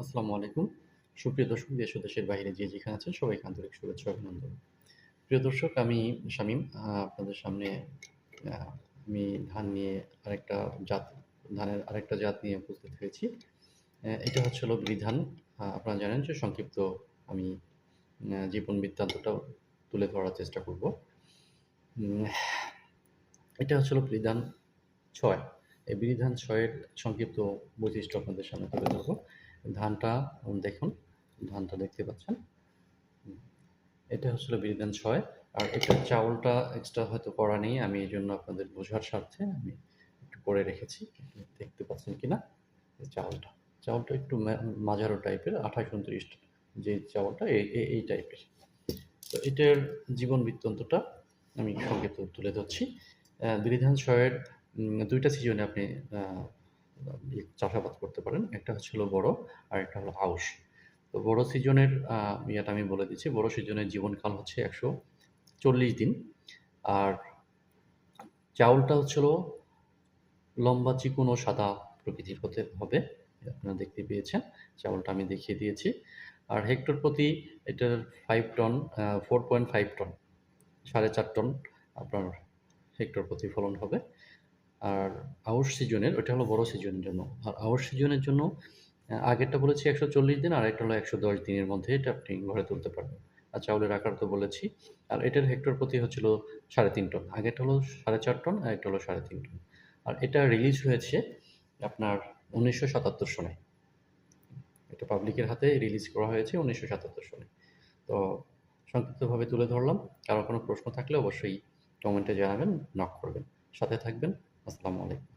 আসসালামু আলাইকুম। সুপ্রিয় দর্শক, দেশ ও দেশের বাইরে যে যেখানে আছেন সবাইকে আন্তরিক শুভেচ্ছা ও অভিনন্দন। প্রিয় দর্শক, আমি শামীম। আপনাদের সামনে আ আমি আরেকটা জাত ধানের আরেকটা জাত নিয়ে উপস্থিত হয়েছি। এটা হচ্ছে হলো বিধান। আপনারা জানেন যে সংক্ষিপ্ত আমি জীবন বৃত্তান্তটা তুলে ধরার চেষ্টা করব। উম এটা হচ্ছে হলো বিধান ৬। এই বিধান ৬ এর সংক্ষিপ্ত বৈশিষ্ট্য আপনাদের সামনে তুলে ধরব। ধানটা দেখুন, ধানটা দেখতে পাচ্ছেন? এটা হচ্ছিল বিরিধান ৬। আর এটার চাউলটা এক্সট্রা হয়তো করা নেই। আমি এজন্য আপনাদের বোঝার স্বার্থে আমি একটু করে রেখেছি। দেখতে পাচ্ছেন কিনা? এই চাউলটা। চাউলটা একটু মাঝারো টাইপের ২৮-২৯ যে চাউলটা এই টাইপের। তো এটার জীবন বৃত্তান্তটা আমি সংক্ষেপে তুলে ধরছি। বিরিধান ৬ এর ২ টা সিজনে আপনি আ চাষাবাদ করতে পারেন। একটা হচ্ছে হলো বোরো, আরেকটা হলো আউশ। তো বড় সিজনের ইয়েটা আমি বলে দিচ্ছি। বড় সিজনের জীবনকাল হচ্ছে ১৪০ দিন। আর চাউলটা হচ্ছে হলো লম্বা, চিকন ও সাদা প্রকৃতির হতে হবে। আপনারা দেখতে পেয়েছেন। চাউলটা আমি দেখিয়ে দিয়েছি। আর হেক্টর প্রতি এটার ৫ টন ৪.৫ টন, ৪.৫ টন আপনার হেক্টর প্রতি ফলন হবে। আর আউশ সিজনের, ওইটা হলো বড় সিজনের জন্য। আর আউশ সিজনের জন্য আগেরটা বলেছি ১৪০ দিন, আরেকটা হলো ১১০ দিনের মধ্যে এটা আপনি ঘরে তুলতে পারবেন। আর চাউলের আকার তো বলেছি। আর এটার হেক্টর প্রতি হচ্ছিল ৩.৫ টন। আগেরটা হলো ৪.৫ টন, আরেকটা হলো ৩.৫ টন। আর এটা রিলিজ হয়েছে আপনার ১৯৭৭ সনে। এটা পাবলিকের হাতে রিলিজ করা হয়েছে ১৯৭৭ সনে। তো সংক্ষিপ্তভাবে তুলে ধরলাম। কারো কোনো প্রশ্ন থাকলে অবশ্যই কমেন্টে জানাবেন, নক করবেন। সাথে থাকবেন। আসসালামু আলাইকুম।